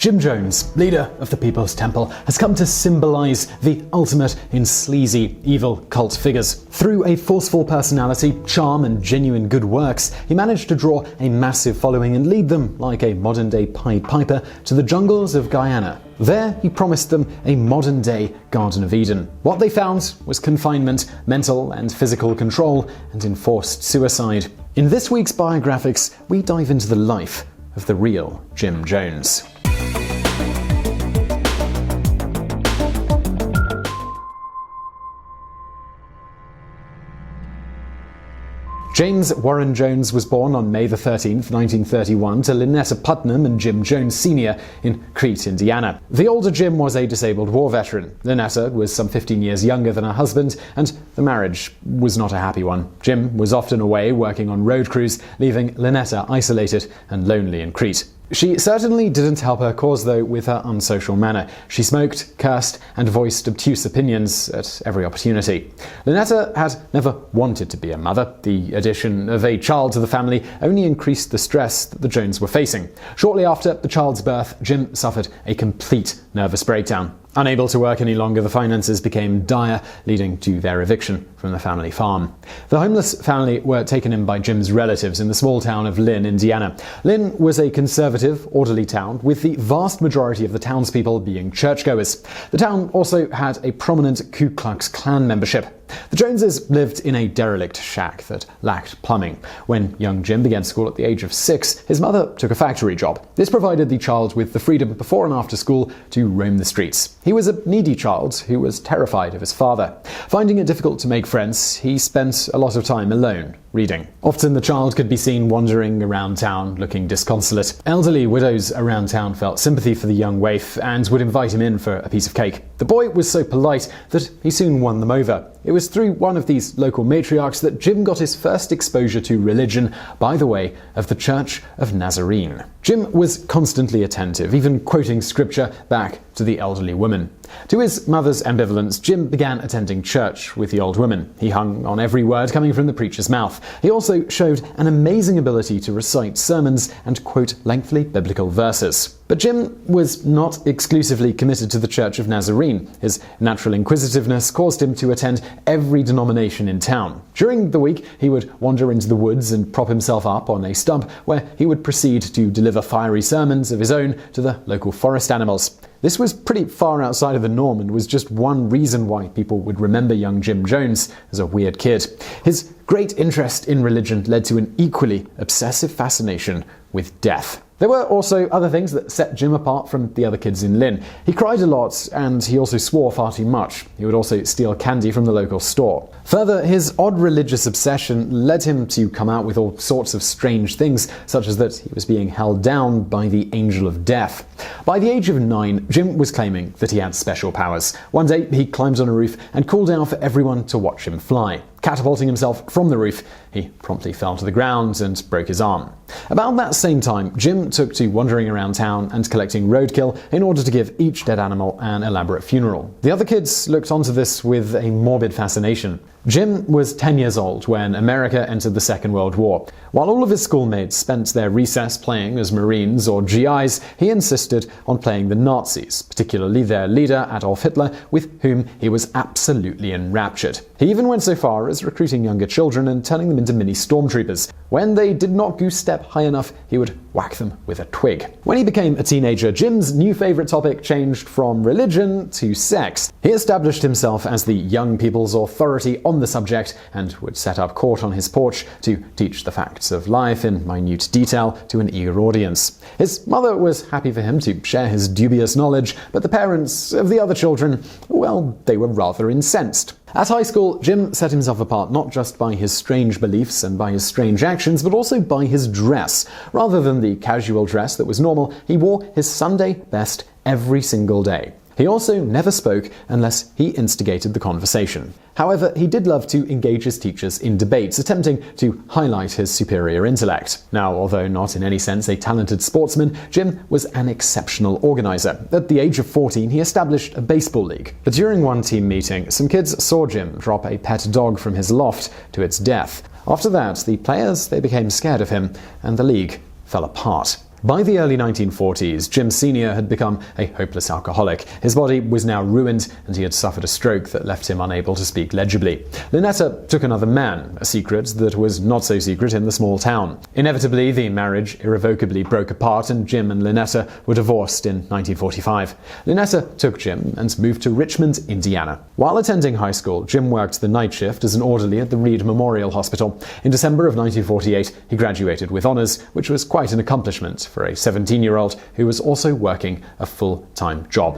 Jim Jones, leader of the People's Temple, has come to symbolize the ultimate in sleazy, evil cult figures. Through a forceful personality, charm, and genuine good works, he managed to draw a massive following and lead them, like a modern-day Pied Piper, to the jungles of Guyana. There, he promised them a modern-day Garden of Eden. What they found was confinement, mental and physical control, and enforced suicide. In this week's Biographics, we dive into the life of the real Jim Jones. James Warren Jones was born on May 13, 1931, to Lynetta Putnam and Jim Jones Sr. in Crete, Indiana. The older Jim was a disabled war veteran. Lynetta was some 15 years younger than her husband, and the marriage was not a happy one. Jim was often away working on road crews, leaving Lynetta isolated and lonely in Crete. She certainly didn't help her cause, though, with her unsocial manner. She smoked, cursed, and voiced obtuse opinions at every opportunity. Lynetta had never wanted to be a mother. The addition of a child to the family only increased the stress that the Jones were facing. Shortly after the child's birth, Jim suffered a complete nervous breakdown. Unable to work any longer, the finances became dire, leading to their eviction from the family farm. The homeless family were taken in by Jim's relatives in the small town of Lynn, Indiana. Lynn was a conservative, orderly town, with the vast majority of the townspeople being churchgoers. The town also had a prominent Ku Klux Klan membership. The Joneses lived in a derelict shack that lacked plumbing. When young Jim began school at the age of 6, his mother took a factory job. This provided the child with the freedom before and after school to roam the streets. He was a needy child who was terrified of his father. Finding it difficult to make friends, he spent a lot of time alone, reading. Often the child could be seen wandering around town looking disconsolate. Elderly widows around town felt sympathy for the young waif and would invite him in for a piece of cake. The boy was so polite that he soon won them over. It was through one of these local matriarchs that Jim got his first exposure to religion by the way of the Church of Nazarene. Jim was constantly attentive, even quoting scripture back to the elderly woman. To his mother's ambivalence, Jim began attending church with the old woman. He hung on every word coming from the preacher's mouth. He also showed an amazing ability to recite sermons and quote lengthy biblical verses. But Jim was not exclusively committed to the Church of Nazarene. His natural inquisitiveness caused him to attend every denomination in town. During the week, he would wander into the woods and prop himself up on a stump, where he would proceed to deliver fiery sermons of his own to the local forest animals. This was pretty far outside of the norm and was just one reason why people would remember young Jim Jones as a weird kid. His great interest in religion led to an equally obsessive fascination with death. There were also other things that set Jim apart from the other kids in Lynn. He cried a lot, and he also swore far too much. He would also steal candy from the local store. Further, his odd religious obsession led him to come out with all sorts of strange things, such as that he was being held down by the angel of death. By the age of 9, Jim was claiming that he had special powers. One day, he climbed on a roof and called out for everyone to watch him fly. Catapulting himself from the roof, he promptly fell to the ground and broke his arm. About that same time, Jim took to wandering around town and collecting roadkill in order to give each dead animal an elaborate funeral. The other kids looked onto this with a morbid fascination. Jim was 10 years old when America entered the Second World War. While all of his schoolmates spent their recess playing as Marines or GIs, he insisted on playing the Nazis, particularly their leader Adolf Hitler, with whom he was absolutely enraptured. He even went so far as recruiting younger children and turning them into mini stormtroopers. When they did not goose step high enough, he would whack them with a twig. When he became a teenager, Jim's new favorite topic changed from religion to sex. He established himself as the young people's authority on the subject and would set up court on his porch to teach the facts of life in minute detail to an eager audience. His mother was happy for him to share his dubious knowledge, but the parents of the other children, well, they were rather incensed. At high school, Jim set himself apart not just by his strange beliefs and by his strange actions, but also by his dress. Rather than the casual dress that was normal, he wore his Sunday best every single day. He also never spoke unless he instigated the conversation. However, he did love to engage his teachers in debates, attempting to highlight his superior intellect. Now, although not in any sense a talented sportsman, Jim was an exceptional organizer. At the age of 14, he established a baseball league. But during one team meeting, some kids saw Jim drop a pet dog from his loft to its death. After that, the players, they became scared of him, and the league fell apart. By the early 1940s, Jim Sr. had become a hopeless alcoholic. His body was now ruined, and he had suffered a stroke that left him unable to speak legibly. Lynetta took another man, a secret that was not so secret in the small town. Inevitably, the marriage irrevocably broke apart, and Jim and Lynetta were divorced in 1945. Lynetta took Jim and moved to Richmond, Indiana. While attending high school, Jim worked the night shift as an orderly at the Reid Memorial Hospital. In December of 1948, he graduated with honors, which was quite an accomplishment for a 17-year-old who was also working a full-time job.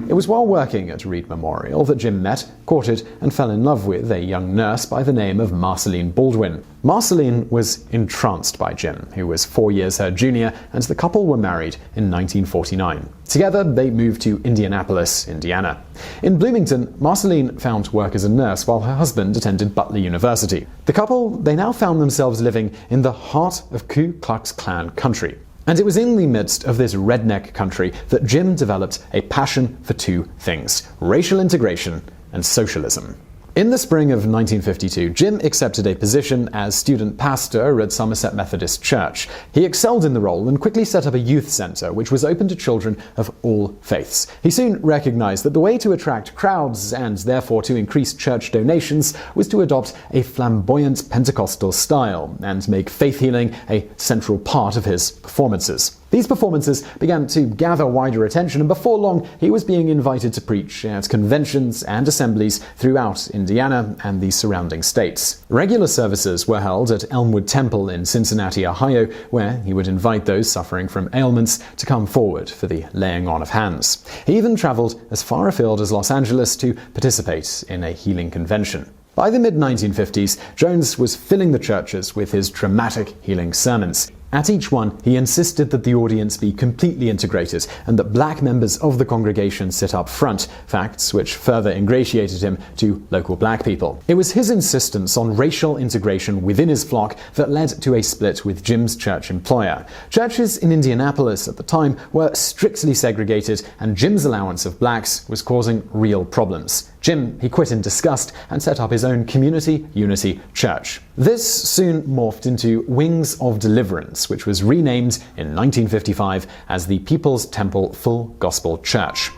It was while working at Reid Memorial that Jim met, courted, and fell in love with a young nurse by the name of Marceline Baldwin. Marceline was entranced by Jim, who was 4 years her junior, and the couple were married in 1949. Together, they moved to Indianapolis, Indiana. In Bloomington, Marceline found work as a nurse while her husband attended Butler University. The couple, they now found themselves living in the heart of Ku Klux Klan country. And it was in the midst of this redneck country that Jim developed a passion for two things: racial integration and socialism. In the spring of 1952, Jim accepted a position as student pastor at Somerset Methodist Church. He excelled in the role and quickly set up a youth center which was open to children of all faiths. He soon recognized that the way to attract crowds and therefore to increase church donations was to adopt a flamboyant Pentecostal style and make faith healing a central part of his performances. These performances began to gather wider attention, and before long he was being invited to preach at conventions and assemblies throughout Indiana and the surrounding states. Regular services were held at Elmwood Temple in Cincinnati, Ohio, where he would invite those suffering from ailments to come forward for the laying on of hands. He even traveled as far afield as Los Angeles to participate in a healing convention. By the mid-1950s, Jones was filling the churches with his dramatic healing sermons. At each one, he insisted that the audience be completely integrated and that black members of the congregation sit up front, facts which further ingratiated him to local black people. It was his insistence on racial integration within his flock that led to a split with Jim's church employer. Churches in Indianapolis at the time were strictly segregated, and Jim's allowance of blacks was causing real problems. Jim, he quit in disgust and set up his own Community Unity Church. This soon morphed into Wings of Deliverance, which was renamed in 1955 as the People's Temple Full Gospel Church.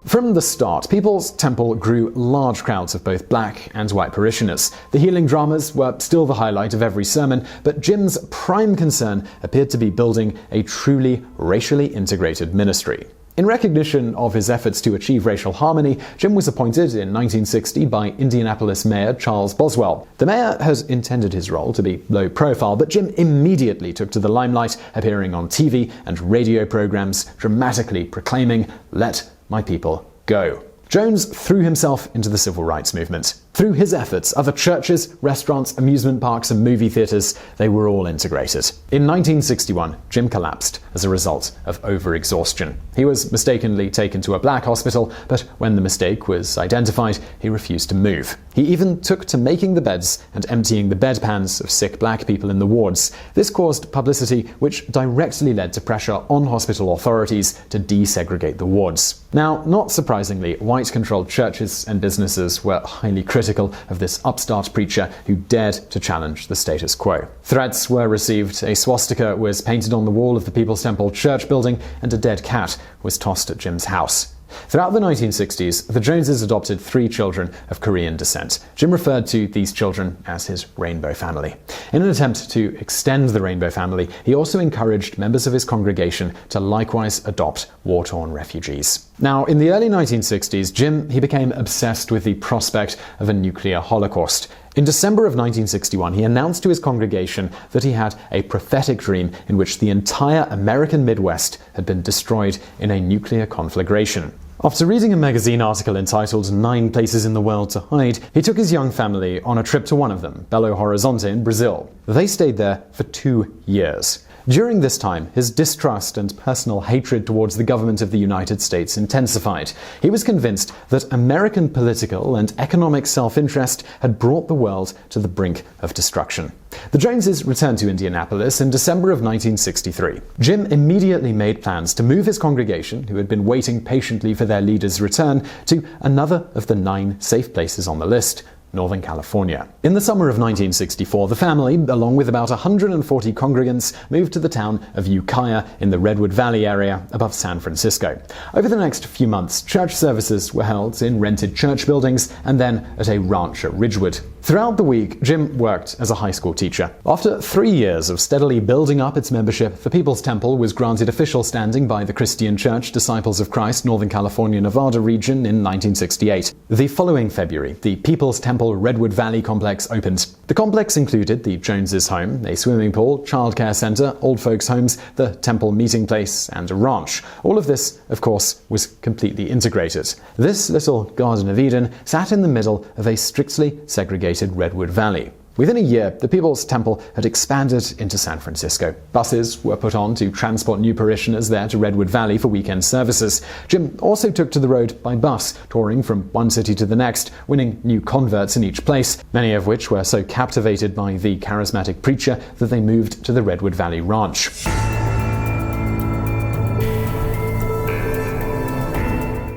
From the start, People's Temple grew large crowds of both black and white parishioners. The healing dramas were still the highlight of every sermon, but Jim's prime concern appeared to be building a truly racially integrated ministry. In recognition of his efforts to achieve racial harmony, Jim was appointed in 1960 by Indianapolis Mayor Charles Boswell. The mayor had intended his role to be low profile, but Jim immediately took to the limelight, appearing on TV and radio programs, dramatically proclaiming, "Let my people go." Jones threw himself into the civil rights movement. Through his efforts, other churches, restaurants, amusement parks, and movie theaters, they were all integrated. In 1961, Jim collapsed as a result of overexhaustion. He was mistakenly taken to a black hospital, but when the mistake was identified, he refused to move. He even took to making the beds and emptying the bedpans of sick black people in the wards. This caused publicity which directly led to pressure on hospital authorities to desegregate the wards. Now, not surprisingly, white-controlled churches and businesses were highly critical of this upstart preacher who dared to challenge the status quo. Threats were received, a swastika was painted on the wall of the People's Temple church building, and a dead cat was tossed at Jim's house. Throughout the 1960s, the Joneses adopted 3 children of Korean descent. Jim referred to these children as his Rainbow Family. In an attempt to extend the Rainbow Family, he also encouraged members of his congregation to likewise adopt war-torn refugees. Now, in the early 1960s, Jim, he became obsessed with the prospect of a nuclear holocaust. In December of 1961, he announced to his congregation that he had a prophetic dream in which the entire American Midwest had been destroyed in a nuclear conflagration. After reading a magazine article entitled 9 Places in the World to Hide, he took his young family on a trip to one of them, Belo Horizonte in Brazil. They stayed there for 2 years. During this time, his distrust and personal hatred towards the government of the United States intensified. He was convinced that American political and economic self-interest had brought the world to the brink of destruction. The Joneses returned to Indianapolis in December of 1963. Jim immediately made plans to move his congregation, who had been waiting patiently for their leader's return, to another of the 9 safe places on the list, Northern California. In the summer of 1964, the family, along with about 140 congregants, moved to the town of Ukiah in the Redwood Valley area above San Francisco. Over the next few months, church services were held in rented church buildings and then at a ranch at Ridgewood. Throughout the week, Jim worked as a high school teacher. After 3 years of steadily building up its membership, the People's Temple was granted official standing by the Christian Church Disciples of Christ Northern California Nevada region in 1968. The following February, the People's Temple Redwood Valley complex opened. The complex included the Joneses' home, a swimming pool, childcare center, old folks' homes, the temple meeting place, and a ranch. All of this, of course, was completely integrated. This little Garden of Eden sat in the middle of a strictly segregated Redwood Valley. Within a year, the People's Temple had expanded into San Francisco. Buses were put on to transport new parishioners there to Redwood Valley for weekend services. Jim also took to the road by bus, touring from one city to the next, winning new converts in each place, many of which were so captivated by the charismatic preacher that they moved to the Redwood Valley Ranch.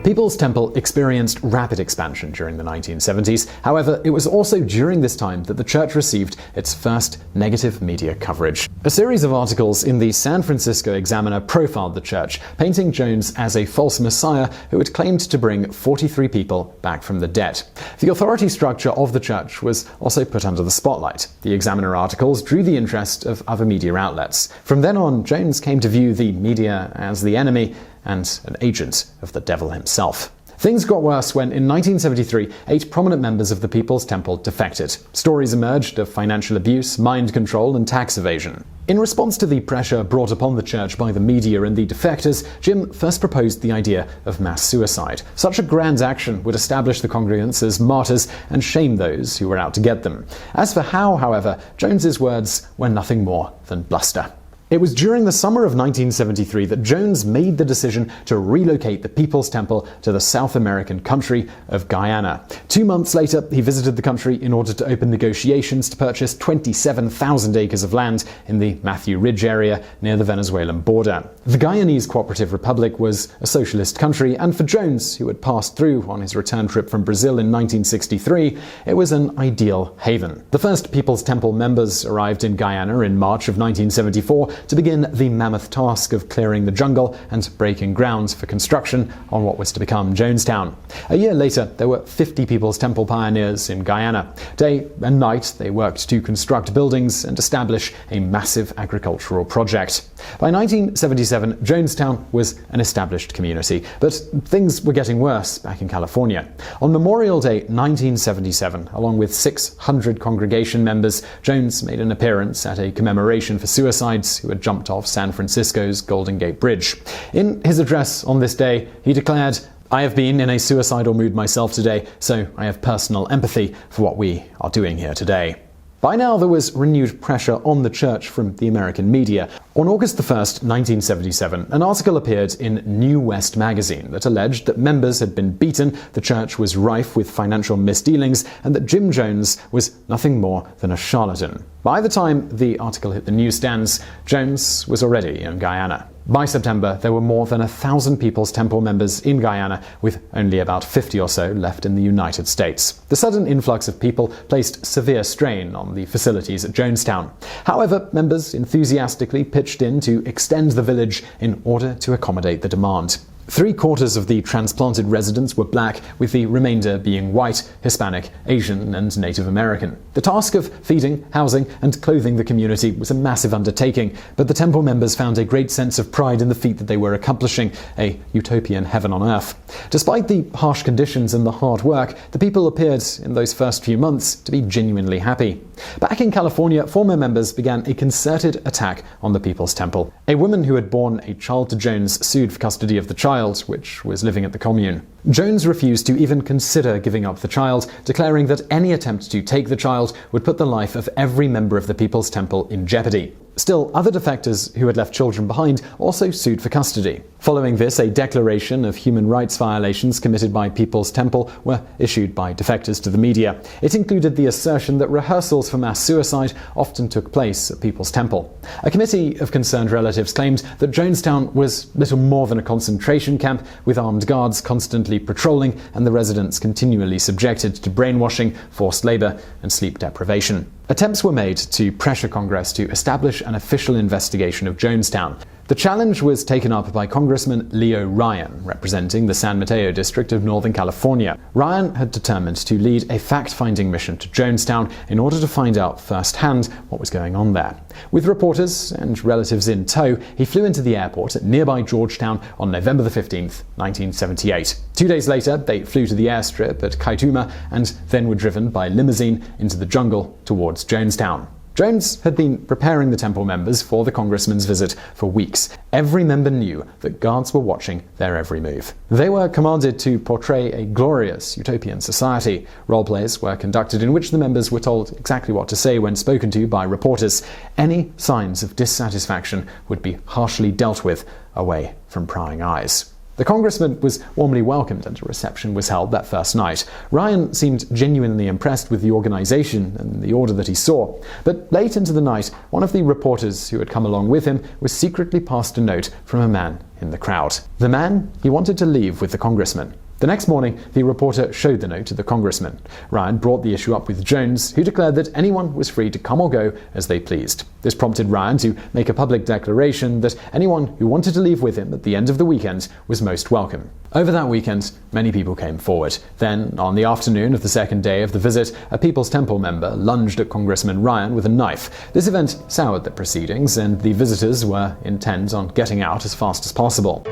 People's Temple experienced rapid expansion during the 1970s. However, it was also during this time that the church received its first negative media coverage. A series of articles in the San Francisco Examiner profiled the church, painting Jones as a false messiah who had claimed to bring 43 people back from the dead. The authority structure of the church was also put under the spotlight. The Examiner articles drew the interest of other media outlets. From then on, Jones came to view the media as the enemy and an agent of the devil himself. Things got worse when, in 1973, 8 prominent members of the People's Temple defected. Stories emerged of financial abuse, mind control, and tax evasion. In response to the pressure brought upon the church by the media and the defectors, Jim first proposed the idea of mass suicide. Such a grand action would establish the congregants as martyrs and shame those who were out to get them. As for how, however, Jones's words were nothing more than bluster. It was during the summer of 1973 that Jones made the decision to relocate the People's Temple to the South American country of Guyana. 2 months later, he visited the country in order to open negotiations to purchase 27,000 acres of land in the Matthew Ridge area near the Venezuelan border. The Guyanese Cooperative Republic was a socialist country, and for Jones, who had passed through on his return trip from Brazil in 1963, it was an ideal haven. The first People's Temple members arrived in Guyana in March of 1974, to begin the mammoth task of clearing the jungle and breaking ground for construction on what was to become Jonestown. A year later, there were 50 People's Temple pioneers in Guyana. Day and night, they worked to construct buildings and establish a massive agricultural project. By 1977, Jonestown was an established community, but things were getting worse back in California. On Memorial Day 1977, along with 600 congregation members, Jones made an appearance at a commemoration for suicides who had jumped off San Francisco's Golden Gate Bridge. In his address on this day, he declared, "I have been in a suicidal mood myself today, so I have personal empathy for what we are doing here today." By now, there was renewed pressure on the church from the American media. On August 1st, 1977, an article appeared in New West magazine that alleged that members had been beaten, the church was rife with financial misdealings, and that Jim Jones was nothing more than a charlatan. By the time the article hit the newsstands, Jones was already in Guyana. By September, there were more than 1,000 People's Temple members in Guyana, with only about 50 or so left in the United States. The sudden influx of people placed severe strain on the facilities at Jonestown. However, members enthusiastically pitched in to extend the village in order to accommodate the demand. 3/4 of the transplanted residents were black, with the remainder being white, Hispanic, Asian, and Native American. The task of feeding, housing, and clothing the community was a massive undertaking, but the temple members found a great sense of pride in the feat that they were accomplishing, a utopian heaven on earth. Despite the harsh conditions and the hard work, the people appeared in those first few months to be genuinely happy. Back in California, former members began a concerted attack on the People's Temple. A woman who had borne a child to Jones sued for custody of the child, which was living at the commune. Jones refused to even consider giving up the child, declaring that any attempt to take the child would put the life of every member of the People's Temple in jeopardy. Still, other defectors who had left children behind also sued for custody. Following this, a declaration of human rights violations committed by People's Temple were issued by defectors to the media. It included the assertion that rehearsals for mass suicide often took place at People's Temple. A committee of concerned relatives claimed that Jonestown was little more than a concentration camp, with armed guards constantly patrolling and the residents continually subjected to brainwashing, forced labor, and sleep deprivation. Attempts were made to pressure Congress to establish an official investigation of Jonestown. The challenge was taken up by Congressman Leo Ryan, representing the San Mateo district of Northern California. Ryan had determined to lead a fact-finding mission to Jonestown in order to find out firsthand what was going on there. With reporters and relatives in tow, he flew into the airport at nearby Georgetown on November 15, 1978. 2 days later, they flew to the airstrip at Kaituma and then were driven by limousine into the jungle towards Jonestown. Jones had been preparing the temple members for the congressman's visit for weeks. Every member knew that guards were watching their every move. They were commanded to portray a glorious utopian society. Role plays were conducted in which the members were told exactly what to say when spoken to by reporters. Any signs of dissatisfaction would be harshly dealt with away from prying eyes. The congressman was warmly welcomed and a reception was held that first night. Ryan seemed genuinely impressed with the organization and the order that he saw. But late into the night, one of the reporters who had come along with him was secretly passed a note from a man in the crowd. The man, he wanted to leave with the congressman. The next morning, the reporter showed the note to the congressman. Ryan brought the issue up with Jones, who declared that anyone was free to come or go as they pleased. This prompted Ryan to make a public declaration that anyone who wanted to leave with him at the end of the weekend was most welcome. Over that weekend, many people came forward. Then, on the afternoon of the second day of the visit, a People's Temple member lunged at Congressman Ryan with a knife. This event soured the proceedings, and the visitors were intent on getting out as fast as possible.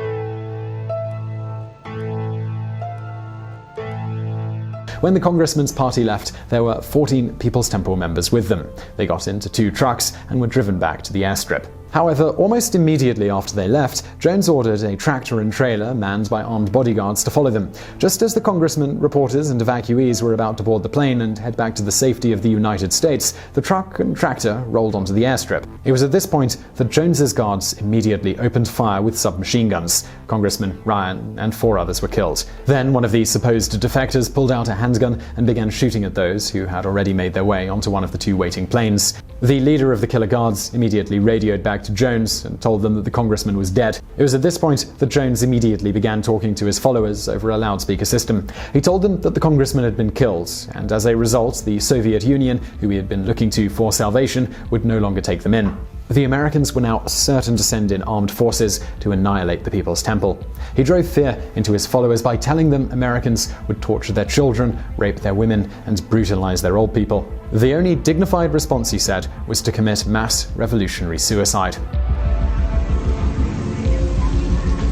When the congressman's party left, there were 14 People's Temple members with them. They got into 2 trucks and were driven back to the airstrip. However, almost immediately after they left, Jones ordered a tractor and trailer manned by armed bodyguards to follow them. Just as the congressman, reporters, and evacuees were about to board the plane and head back to the safety of the United States, the truck and tractor rolled onto the airstrip. It was at this point that Jones's guards immediately opened fire with submachine guns. Congressman Ryan and 4 others were killed. Then one of these supposed defectors pulled out a handgun and began shooting at those who had already made their way onto one of the 2 waiting planes. The leader of the killer guards immediately radioed back to Jones and told them that the congressman was dead. It was at this point that Jones immediately began talking to his followers over a loudspeaker system. He told them that the congressman had been killed, and as a result, the Soviet Union, who he had been looking to for salvation, would no longer take them in. The Americans were now certain to send in armed forces to annihilate the People's Temple. He drove fear into his followers by telling them Americans would torture their children, rape their women, and brutalize their old people. The only dignified response, he said, was to commit mass revolutionary suicide.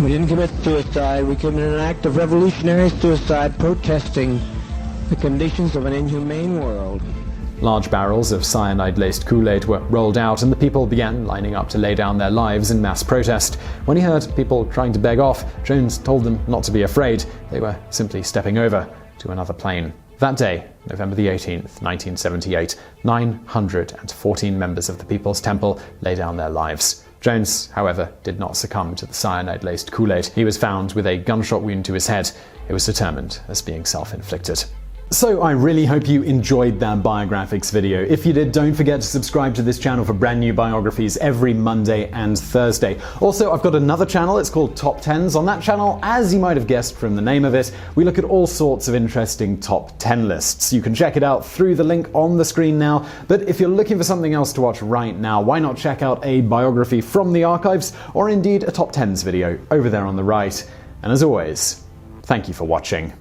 We didn't commit suicide, we committed an act of revolutionary suicide protesting the conditions of an inhumane world. Large barrels of cyanide-laced Kool-Aid were rolled out and the people began lining up to lay down their lives in mass protest. When he heard people trying to beg off, Jones told them not to be afraid. They were simply stepping over to another plane. That day, November the 18th, 1978, 914 members of the People's Temple lay down their lives. Jones, however, did not succumb to the cyanide-laced Kool-Aid. He was found with a gunshot wound to his head. It was determined as being self-inflicted. So I really hope you enjoyed that Biographics video. If you did, don't forget to subscribe to this channel for brand new biographies every Monday and Thursday. Also, I've got another channel, it's called Top 10s. On that channel, as you might have guessed from the name of it, we look at all sorts of interesting top 10 lists. You can check it out through the link on the screen now, but if you're looking for something else to watch right now, why not check out a biography from the archives, or indeed a Top 10s video over there on the right. And as always, thank you for watching.